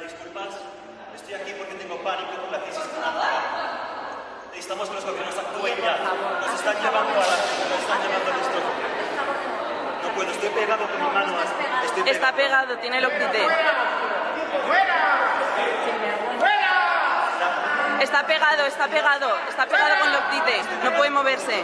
disculpas. Estoy aquí porque tengo pánico por la crisis climática. Necesitamos que los gobiernos actúen ya. Nos están llevando a la... Nos están llevando al esto. No puedo, estoy pegado con mi mano. Está pegado, tiene el octite. Está pegado con el octite. No puede moverse.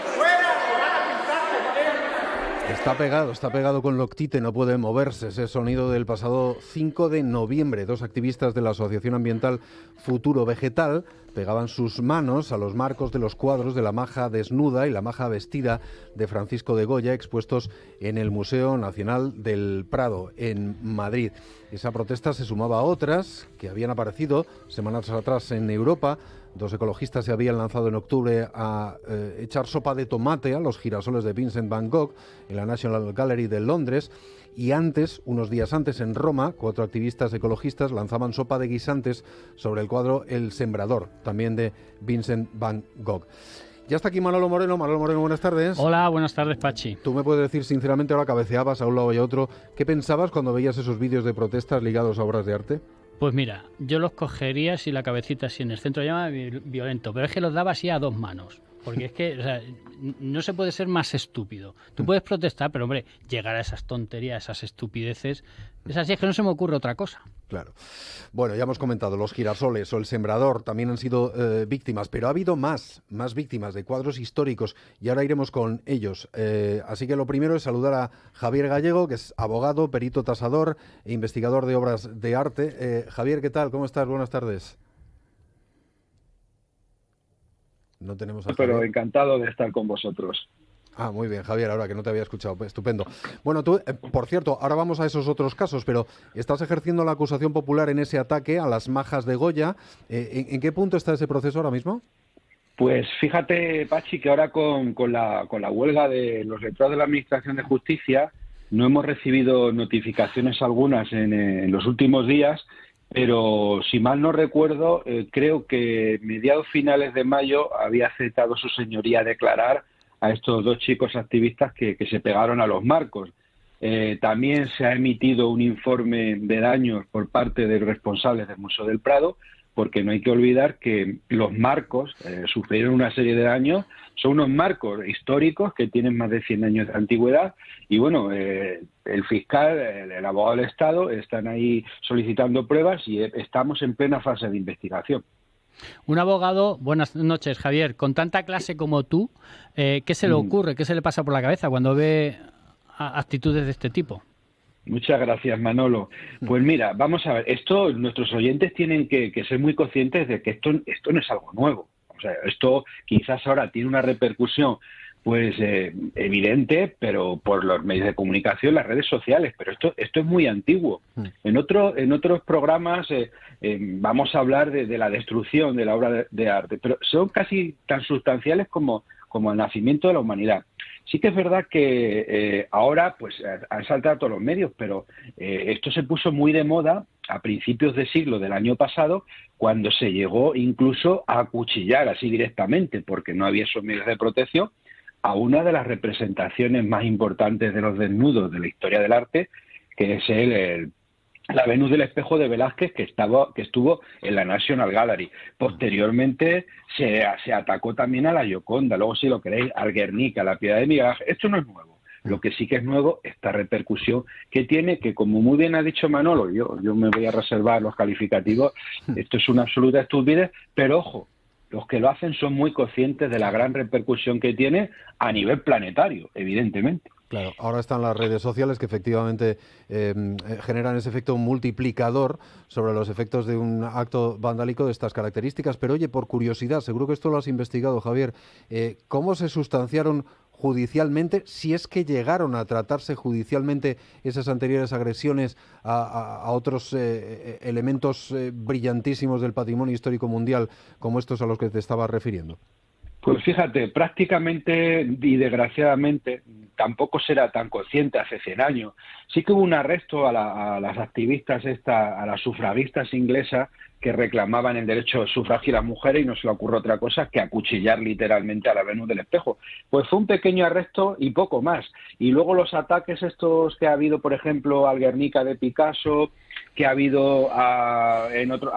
Está pegado con Loctite, no puede moverse. Ese sonido del pasado 5 de noviembre. Dos activistas de la Asociación Ambiental Futuro Vegetal pegaban sus manos a los marcos de los cuadros de la maja desnuda y la maja vestida de Francisco de Goya, expuestos en el Museo Nacional del Prado, en Madrid. Esa protesta se sumaba a otras que habían aparecido semanas atrás en Europa. Dos ecologistas se habían lanzado en octubre a echar sopa de tomate a los girasoles de Vincent van Gogh en la National Gallery de Londres, y antes, unos días antes, en Roma, 4 activistas ecologistas lanzaban sopa de guisantes sobre el cuadro El Sembrador, también de Vincent van Gogh. Ya está aquí Manolo Moreno. Manolo Moreno, buenas tardes. Hola, buenas tardes, Pachi. Tú me puedes decir sinceramente, ahora cabeceabas a un lado y a otro, ¿qué pensabas cuando veías esos vídeos de protestas ligados a obras de arte? Pues mira, yo los cogería si la cabecita así en el centro llama violento, pero es que los daba así a dos manos. Porque es que, o sea, no se puede ser más estúpido. Tú puedes protestar, pero hombre, llegar a esas tonterías, esas estupideces, es así, es que no se me ocurre otra cosa. Claro. Bueno, ya hemos comentado, los girasoles o el Sembrador también han sido víctimas, pero ha habido más víctimas de cuadros históricos y ahora iremos con ellos. Así que lo primero es saludar a Javier Gallego, que es abogado, perito tasador e investigador de obras de arte. Javier, ¿qué tal? ¿Cómo estás? Buenas tardes. No tenemos a Pero Javier. encantado de estar con vosotros. Ah, muy bien, Javier, ahora que no te había escuchado, estupendo. Bueno, tú, por cierto, ahora vamos a esos otros casos, pero estás ejerciendo la acusación popular en ese ataque a las majas de Goya. ¿En qué punto está ese proceso ahora mismo? Pues fíjate, Pachi, que ahora con la huelga de los letrados de la Administración de Justicia no hemos recibido notificaciones algunas en los últimos días, pero si mal no recuerdo, creo que mediados finales de mayo había aceptado su señoría a declarar a estos dos chicos activistas que se pegaron a los marcos. También se ha emitido un informe de daños por parte de los responsables del Museo del Prado, porque no hay que olvidar que los marcos sufrieron una serie de daños. Son unos marcos históricos que tienen más de 100 años de antigüedad y, bueno, el fiscal, el abogado del Estado están ahí solicitando pruebas y estamos en plena fase de investigación. Un abogado, buenas noches, Javier, con tanta clase como tú, ¿qué se le ocurre, qué se le pasa por la cabeza cuando ve actitudes de este tipo? Muchas gracias, Manolo. Pues mira, vamos a ver, nuestros oyentes tienen que ser muy conscientes de que esto no es algo nuevo. O sea, esto quizás ahora tiene una repercusión pues evidente, pero por los medios de comunicación, las redes sociales, pero esto es muy antiguo. En otros programas vamos a hablar de la destrucción de la obra de arte, pero son casi tan sustanciales como el nacimiento de la humanidad. Sí que es verdad que ahora pues han saltado todos los medios, pero esto se puso muy de moda a principios de siglo del año pasado, cuando se llegó incluso a acuchillar así directamente, porque no había esos medios de protección, a una de las representaciones más importantes de los desnudos de la historia del arte, que es la Venus del Espejo de Velázquez, que estuvo en la National Gallery. Posteriormente se atacó también a la Gioconda, luego, si lo queréis, al Guernica, a la Piedad de Miguel Ángel. Esto no es nuevo. Lo que sí que es nuevo, esta repercusión que tiene, que como muy bien ha dicho Manolo, yo me voy a reservar los calificativos, esto es una absoluta estupidez, pero ojo, los que lo hacen son muy conscientes de la gran repercusión que tiene a nivel planetario, evidentemente. Claro, ahora están las redes sociales que efectivamente generan ese efecto multiplicador sobre los efectos de un acto vandálico de estas características. Pero oye, por curiosidad, seguro que esto lo has investigado, Javier, ¿cómo se sustanciaron judicialmente, si es que llegaron a tratarse judicialmente esas anteriores agresiones a otros elementos brillantísimos del patrimonio histórico mundial, como estos a los que te estabas refiriendo? Pues fíjate, prácticamente y desgraciadamente tampoco será tan consciente hace 100 años. Sí que hubo un arresto a las activistas, a las sufragistas inglesas que reclamaban el derecho de sufragio a las mujeres y no se le ocurrió otra cosa que acuchillar literalmente a la Venus del Espejo. Pues fue un pequeño arresto y poco más. Y luego los ataques estos que ha habido, por ejemplo, al Guernica de Picasso, que ha habido a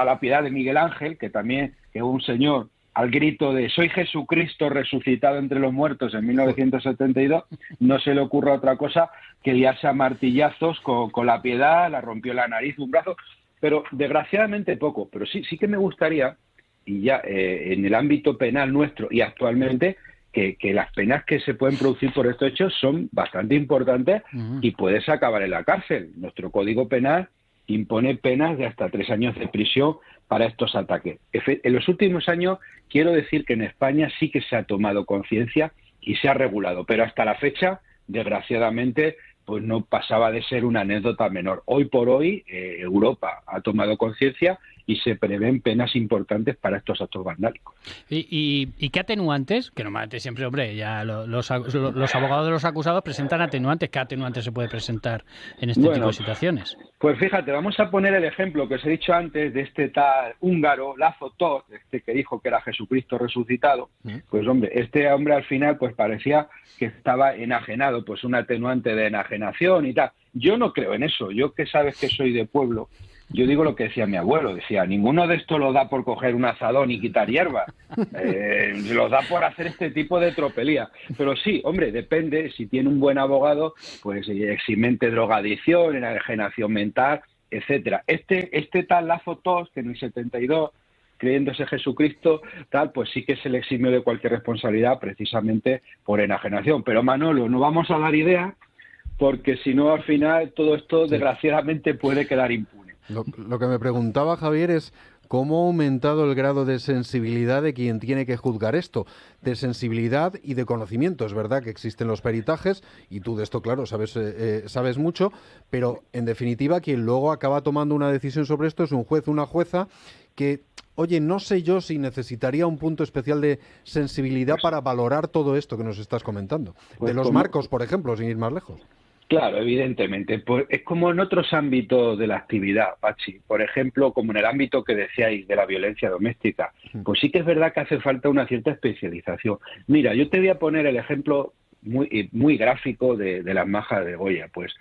la Piedad de Miguel Ángel, que también es un señor al grito de «Soy Jesucristo resucitado entre los muertos» en 1972, no se le ocurra otra cosa que liarse a martillazos con la Piedad, la rompió la nariz, un brazo, pero desgraciadamente poco. Pero sí que me gustaría, y ya en el ámbito penal nuestro y actualmente, que las penas que se pueden producir por estos hechos son bastante importantes y puedes acabar en la cárcel. Nuestro Código Penal impone penas de hasta 3 años de prisión para estos ataques. En los últimos años, quiero decir que en España sí que se ha tomado conciencia y se ha regulado, pero hasta la fecha, desgraciadamente, pues no pasaba de ser una anécdota menor. Hoy por hoy, Europa ha tomado conciencia y se prevén penas importantes para estos actos vandálicos. ¿Y qué atenuantes? Que normalmente siempre, hombre, ya los abogados de los acusados presentan atenuantes. ¿Qué atenuantes se puede presentar en este tipo de situaciones? Pues fíjate, vamos a poner el ejemplo que os he dicho antes de este tal húngaro, László Tóth, que dijo que era Jesucristo resucitado. Pues hombre, este hombre al final pues parecía que estaba enajenado, pues un atenuante de enajenación y tal. Yo no creo en eso. Yo, que sabes que soy de pueblo, yo digo lo que decía mi abuelo, decía, ninguno de estos lo da por coger un azadón y quitar hierba, lo da por hacer este tipo de tropelía. Pero sí, hombre, depende, si tiene un buen abogado, pues eximente drogadicción, enajenación mental, etcétera. Este tal László Tóth, que en el 72, creyéndose Jesucristo, tal, pues sí que se le eximió de cualquier responsabilidad precisamente por enajenación. Pero Manolo, no vamos a dar ideas, porque si no, al final, todo esto, desgraciadamente, puede quedar impune. Lo que me preguntaba Javier es cómo ha aumentado el grado de sensibilidad de quien tiene que juzgar esto, de sensibilidad y de conocimiento. Es verdad que existen los peritajes y tú de esto, claro, sabes mucho, pero en definitiva quien luego acaba tomando una decisión sobre esto es un juez, una jueza que, oye, no sé yo si necesitaría un punto especial de sensibilidad para valorar todo esto que nos estás comentando. De los marcos, por ejemplo, sin ir más lejos. Claro, evidentemente. Pues es como en otros ámbitos de la actividad, Pachi. Por ejemplo, como en el ámbito que decíais de la violencia doméstica. Pues sí que es verdad que hace falta una cierta especialización. Mira, yo te voy a poner el ejemplo muy gráfico de las majas de Goya. Pues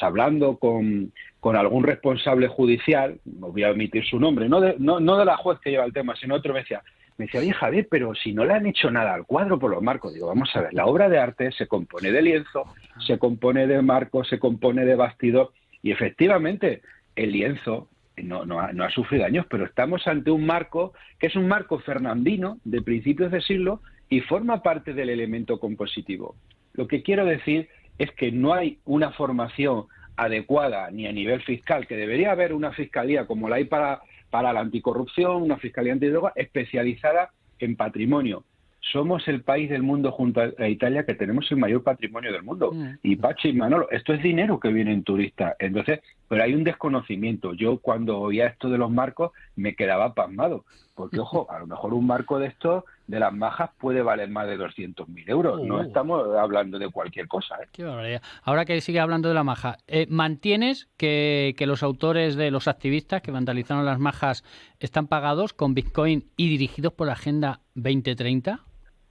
hablando con algún responsable judicial, no voy a omitir su nombre, no de la juez que lleva el tema, sino otro, me decía, oye Javier, pero si no le han hecho nada al cuadro por los marcos. Digo, vamos a ver, la obra de arte se compone de lienzo, se compone de marco, se compone de bastidor, y efectivamente el lienzo no ha sufrido daños, pero estamos ante un marco que es un marco fernandino de principios de siglo y forma parte del elemento compositivo. Lo que quiero decir es que no hay una formación adecuada ni a nivel fiscal, que debería haber una fiscalía como la hay para la anticorrupción, una fiscalía antidroga especializada en patrimonio. Somos el país del mundo junto a Italia que tenemos el mayor patrimonio del mundo. Y Pachi y Manolo, esto es dinero que viene en turistas. Entonces, pero hay un desconocimiento. Yo cuando oía esto de los marcos me quedaba pasmado. Porque, ojo, a lo mejor un marco de estos, de las majas, puede valer más de 200.000 euros. No estamos hablando de cualquier cosa. Qué barbaridad. Ahora que sigue hablando de la maja, ¿mantienes que los autores de los activistas que vandalizaron las majas están pagados con Bitcoin y dirigidos por la Agenda 2030?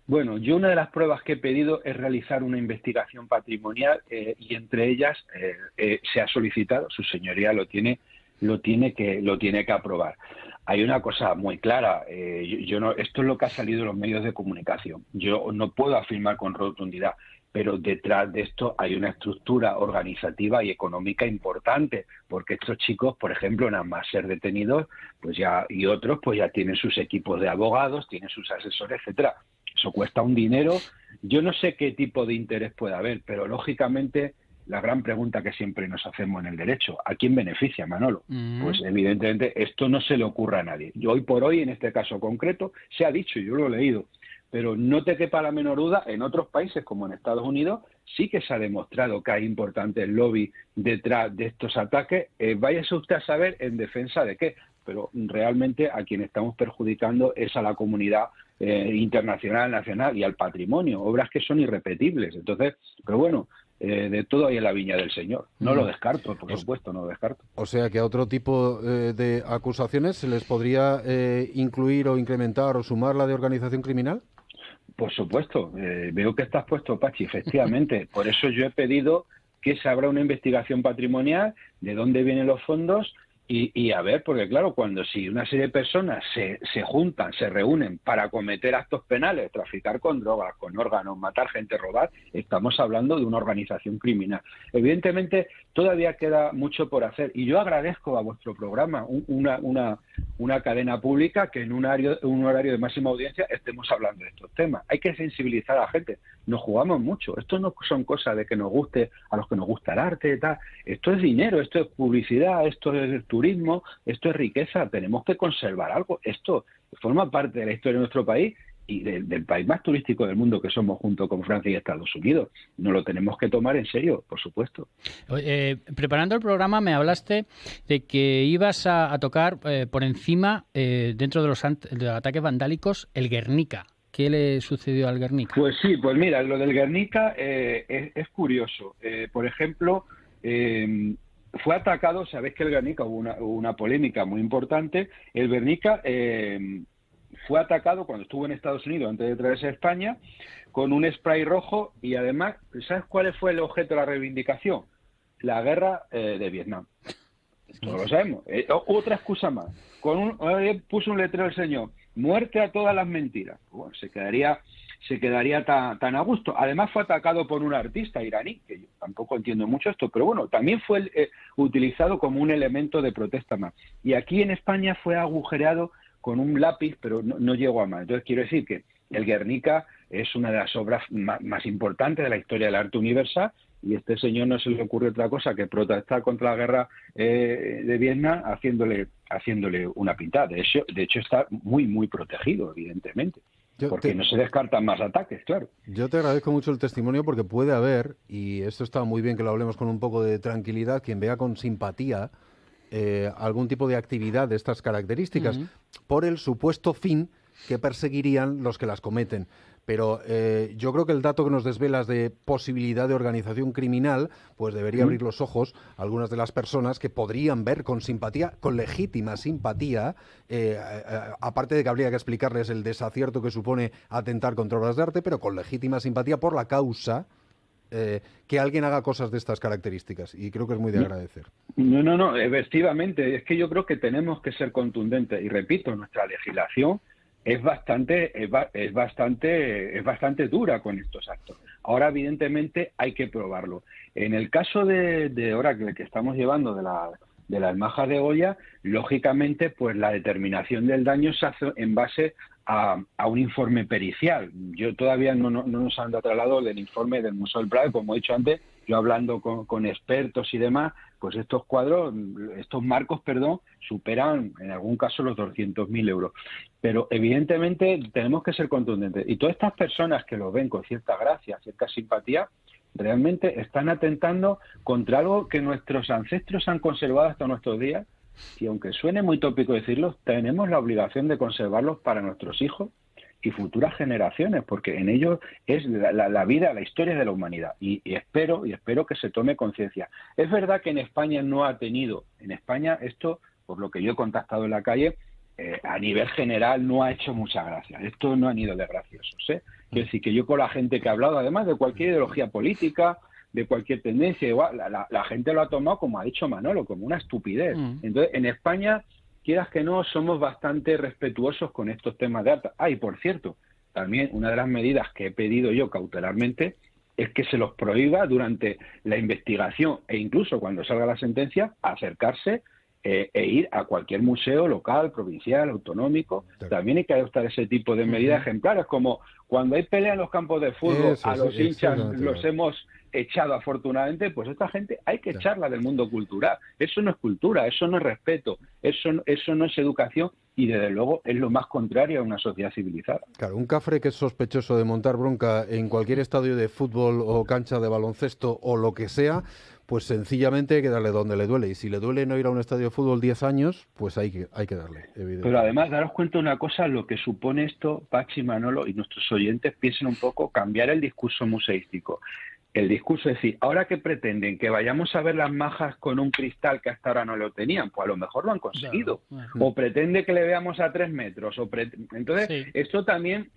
Bueno, yo una de las pruebas que he pedido es realizar una investigación patrimonial y entre ellas se ha solicitado, su señoría lo tiene que aprobar. Hay una cosa muy clara, esto es lo que ha salido en los medios de comunicación. Yo no puedo afirmar con rotundidad, pero detrás de esto hay una estructura organizativa y económica importante, porque estos chicos, por ejemplo, nada más ser detenidos, pues ya, y otros, pues ya tienen sus equipos de abogados, tienen sus asesores, etcétera. Eso cuesta un dinero. Yo no sé qué tipo de interés puede haber, pero lógicamente la gran pregunta que siempre nos hacemos en el derecho, ¿a quién beneficia, Manolo? Pues evidentemente esto no se le ocurre a nadie. Yo hoy por hoy, en este caso concreto, se ha dicho, yo lo he leído, pero no te quepa la menor duda, en otros países como en Estados Unidos sí que se ha demostrado que hay importantes lobby detrás de estos ataques. Váyase usted a saber en defensa de qué, pero realmente a quien estamos perjudicando es a la comunidad internacional, nacional y al patrimonio, obras que son irrepetibles. Entonces, pero bueno, de todo hay en la viña del Señor. No lo descarto, por supuesto, no lo descarto. O sea que a otro tipo de acusaciones se les podría incluir o incrementar o sumar la de organización criminal. Por supuesto, veo que estás puesto, Pachi, efectivamente. Por eso yo he pedido que se abra una investigación patrimonial de dónde vienen los fondos y a ver, porque claro, si una serie de personas se juntan, se reúnen para cometer actos penales, traficar con drogas, con órganos, matar gente, robar, estamos hablando de una organización criminal. Evidentemente, todavía queda mucho por hacer y yo agradezco a vuestro programa una cadena pública que en un horario de máxima audiencia estemos hablando de estos temas. Hay que sensibilizar a la gente. Nos jugamos mucho. Esto no son cosas de que nos guste a los que nos gusta el arte y tal. Esto es dinero, esto es publicidad, esto es turismo, esto es riqueza. Tenemos que conservar algo. Esto forma parte de la historia de nuestro país y del país más turístico del mundo que somos junto con Francia y Estados Unidos. Nos lo tenemos que tomar en serio, por supuesto. Preparando el programa me hablaste de que ibas a tocar por encima, dentro de los ataques vandálicos, el Guernica. ¿Qué le sucedió al Guernica? Pues sí, pues mira, lo del Guernica es curioso. Por ejemplo, fue atacado, sabéis que el Guernica hubo una polémica muy importante. El Guernica fue atacado cuando estuvo en Estados Unidos, antes de traerse a España, con un spray rojo y además, ¿sabes cuál fue el objeto de la reivindicación? La guerra de Vietnam. No lo sabemos. Otra excusa más. Puso un letrero el señor: muerte a todas las mentiras. Bueno, se quedaría tan a gusto. Además fue atacado por un artista iraní, que yo tampoco entiendo mucho esto, pero bueno, también fue utilizado como un elemento de protesta más. Y aquí en España fue agujereado con un lápiz, pero no llegó a más. Entonces quiero decir que el Guernica es una de las obras más importantes de la historia del arte universal, y este señor no se le ocurre otra cosa que protestar contra la guerra de Vietnam haciéndole una pintada. De hecho está muy, muy protegido, evidentemente, porque no se descartan más ataques, claro. Yo te agradezco mucho el testimonio porque puede haber, y esto está muy bien que lo hablemos con un poco de tranquilidad, quien vea con simpatía algún tipo de actividad de estas características, por el supuesto fin que perseguirían los que las cometen. Pero yo creo que el dato que nos desvelas de posibilidad de organización criminal, pues debería abrir los ojos a algunas de las personas que podrían ver con simpatía, con legítima simpatía, aparte de que habría que explicarles el desacierto que supone atentar contra obras de arte, pero con legítima simpatía por la causa, que alguien haga cosas de estas características, y creo que es muy de agradecer. No, efectivamente, es que yo creo que tenemos que ser contundentes, y repito, nuestra legislación es bastante dura con estos actos. Ahora, evidentemente, hay que probarlo. En el caso de ahora que estamos llevando de las majas de Goya, lógicamente, pues la determinación del daño se hace en base a un informe pericial. Yo todavía no nos han trasladado del informe del Museo del Prado, como he dicho antes, yo hablando con expertos y demás, pues estos marcos, superan en algún caso los 200.000 euros. Pero evidentemente tenemos que ser contundentes. Y todas estas personas que lo ven con cierta gracia, cierta simpatía, realmente están atentando contra algo que nuestros ancestros han conservado hasta nuestros días, y aunque suene muy tópico decirlo, tenemos la obligación de conservarlos para nuestros hijos y futuras generaciones, porque en ellos es la vida, la historia de la humanidad, y espero que se tome conciencia. Es verdad que en España esto, por lo que yo he contactado en la calle, a nivel general no ha hecho mucha gracia. Esto no han ido de graciosos, Quiero decir que yo con la gente que he hablado, además de cualquier ideología política, de cualquier tendencia, igual, la gente lo ha tomado, como ha dicho Manolo, como una estupidez. Entonces, en España, quieras que no, somos bastante respetuosos con estos temas de arte. Y por cierto, también una de las medidas que he pedido yo cautelarmente es que se los prohíba durante la investigación e incluso cuando salga la sentencia acercarse e ir a cualquier museo local, provincial, autonómico. También hay que adoptar ese tipo de medidas ejemplares, como cuando hay pelea en los campos de fútbol, a los hinchas los hemos echado afortunadamente, pues esta gente hay que echarla del mundo cultural. Eso no es cultura, eso no es respeto, eso no es educación, y desde luego es lo más contrario a una sociedad civilizada. Claro, un cafre que es sospechoso de montar bronca en cualquier estadio de fútbol o cancha de baloncesto o lo que sea, pues sencillamente hay que darle donde le duele. Y si le duele no ir a un estadio de fútbol 10 años, pues hay que darle, evidentemente. Pero además, daros cuenta de una cosa, lo que supone esto, Pachi, Manolo, y nuestros oyentes piensen un poco, cambiar el discurso museístico. El discurso es decir, ahora que pretenden que vayamos a ver las majas con un cristal que hasta ahora no lo tenían, pues a lo mejor lo han conseguido. Claro. O pretende que le veamos a 3 metros. Entonces, esto también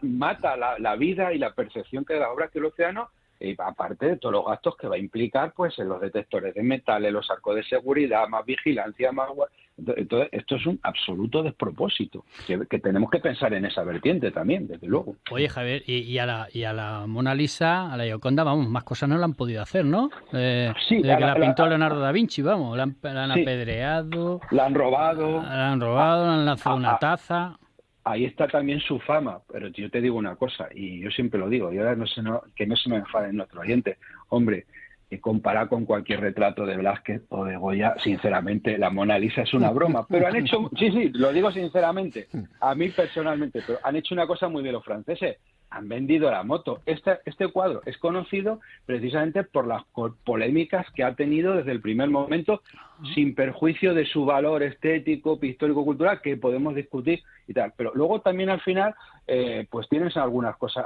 mata la vida y la percepción que da la obra, que el océano y aparte de todos los gastos que va a implicar pues en los detectores de metales, los arcos de seguridad, más vigilancia, más... Entonces, esto es un absoluto despropósito, que tenemos que pensar en esa vertiente también, desde luego. Oye, Javier, y a la Mona Lisa, a la Gioconda, vamos, más cosas no la han podido hacer, ¿no? Sí, desde que la pintó Leonardo da Vinci, vamos, la han sí, apedreado, la han robado, le han lanzado una taza. Ahí está también su fama, pero yo te digo una cosa, y yo siempre lo digo, y ahora que no se me enfaden nuestros oyentes, hombre, comparado con cualquier retrato de Velázquez o de Goya, sinceramente, la Mona Lisa es una broma, pero han hecho, sí, lo digo sinceramente, a mí personalmente, pero han hecho una cosa muy de los franceses, han vendido la moto. Este cuadro es conocido precisamente por las polémicas que ha tenido desde el primer momento, sin perjuicio de su valor estético, pictórico, cultural, que podemos discutir y tal. Pero luego también al final, pues tienes algunas cosas,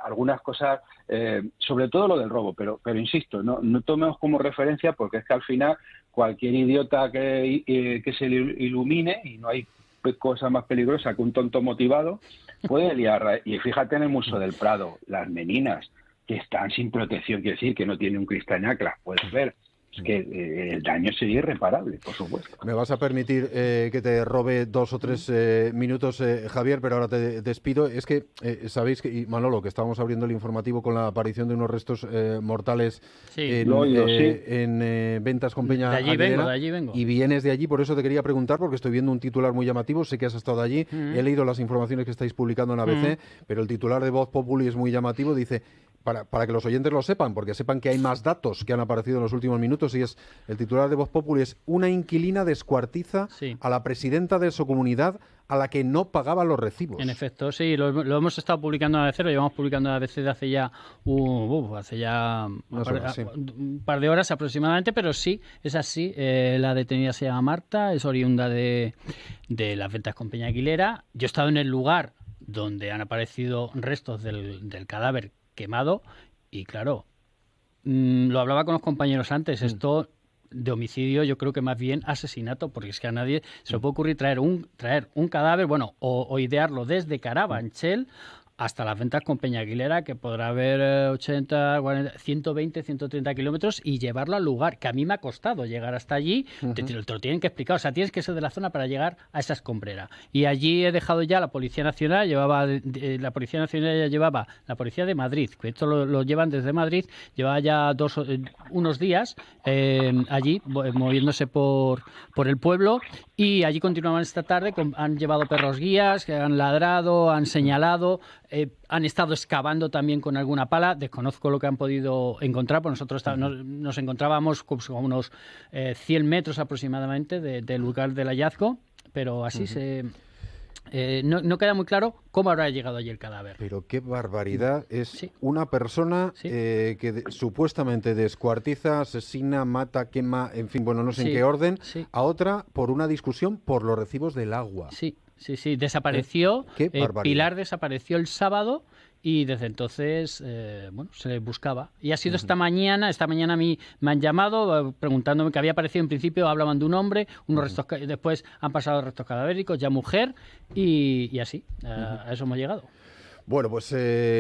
sobre todo lo del robo. Pero insisto, no tomemos como referencia, porque es que al final cualquier idiota que se ilumine, y no hay cosa más peligrosa que un tonto motivado, puede liar. Y fíjate en el Museo del Prado, las meninas que están sin protección, quiere decir que no tiene un cristañá, que las puedes ver. Es que el daño sería irreparable, por supuesto. Me vas a permitir que te robe 2 o 3 minutos, Javier, pero ahora te despido. Es que sabéis que, y Manolo, que estábamos abriendo el informativo con la aparición de unos restos mortales en Ventas con Peña Aguilera. De allí vengo. Y vienes de allí, por eso te quería preguntar, porque estoy viendo un titular muy llamativo. Sé que has estado allí, he leído las informaciones que estáis publicando en ABC, pero el titular de Voz Populi es muy llamativo. Dice... Para que los oyentes lo sepan, porque sepan que hay más datos que han aparecido en los últimos minutos, y es el titular de Voz Populi es: una inquilina descuartiza a la presidenta de su comunidad a la que no pagaba los recibos. En efecto, sí, lo hemos estado publicando en ABC, lo llevamos publicando en ABC de hace ya un par de horas aproximadamente, pero sí, es así. La detenida se llama Marta, es oriunda de las Ventas con Peña Aguilera. Yo he estado en el lugar donde han aparecido restos del cadáver quemado, y claro, lo hablaba con los compañeros antes, esto de homicidio yo creo que más bien asesinato, porque es que a nadie se le puede ocurrir traer un cadáver, bueno, o idearlo desde Carabanchel hasta las Ventas con Peña Aguilera, que podrá haber 80, 40, 120, 130 kilómetros, y llevarlo al lugar, que a mí me ha costado llegar hasta allí. Te lo tienen que explicar, o sea, tienes que ser de la zona para llegar a esa escombrera. Y allí he dejado ya la Policía Nacional, la Policía Nacional ya llevaba, la Policía de Madrid, que esto lo llevan desde Madrid, llevaba ya unos días allí, moviéndose por el pueblo, y allí continuaban esta tarde, han llevado perros guías, que han ladrado, han señalado, han estado excavando también con alguna pala. Desconozco lo que han podido encontrar, porque nosotros nos encontrábamos como unos 100 metros aproximadamente del lugar del hallazgo, pero así no queda muy claro cómo habrá llegado allí el cadáver. Pero qué barbaridad, es una persona que supuestamente descuartiza, asesina, mata, quema, en fin, bueno, no sé en qué orden, a otra por una discusión por los recibos del agua. Sí, desapareció. Pilar desapareció el sábado y desde entonces, se le buscaba. Y ha sido esta mañana a mí me han llamado preguntándome, que había aparecido en principio, hablaban de un hombre, unos restos, después han pasado restos cadavéricos, ya mujer, y así, a eso hemos llegado. Bueno, pues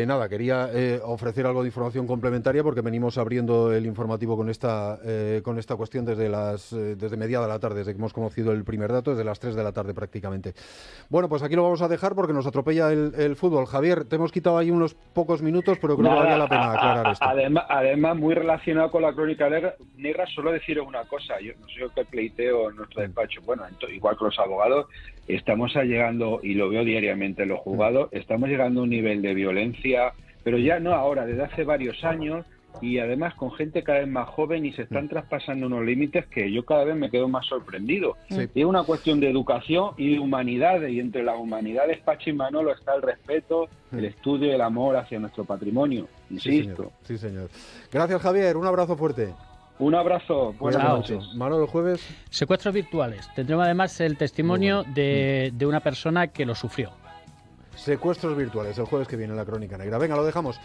nada, quería ofrecer algo de información complementaria, porque venimos abriendo el informativo con esta cuestión desde mediada la tarde, desde que hemos conocido el primer dato, desde las 3 de la tarde prácticamente. Bueno, pues aquí lo vamos a dejar porque nos atropella el fútbol. Javier, te hemos quitado ahí unos pocos minutos, pero creo que valía la pena aclarar esto. Además, muy relacionado con la crónica negra, solo deciros una cosa. Yo no sé qué pleiteo en nuestro despacho. Bueno, igual que los abogados, estamos llegando, y lo veo diariamente en los juzgados, estamos llegando a un nivel de violencia, pero ya no ahora, desde hace varios años, y además con gente cada vez más joven, y se están traspasando unos límites que yo cada vez me quedo más sorprendido. Es una cuestión de educación y de humanidad, y entre las humanidades, Pachi y Manolo, está el respeto, el estudio y el amor hacia nuestro patrimonio, insisto. Sí, señor. Gracias, Javier, un abrazo fuerte. Un abrazo, buenas noches. Manolo, el jueves. Secuestros virtuales. Tendremos además el testimonio de una persona que lo sufrió. Secuestros virtuales, el jueves que viene en la Crónica Negra. Venga, lo dejamos.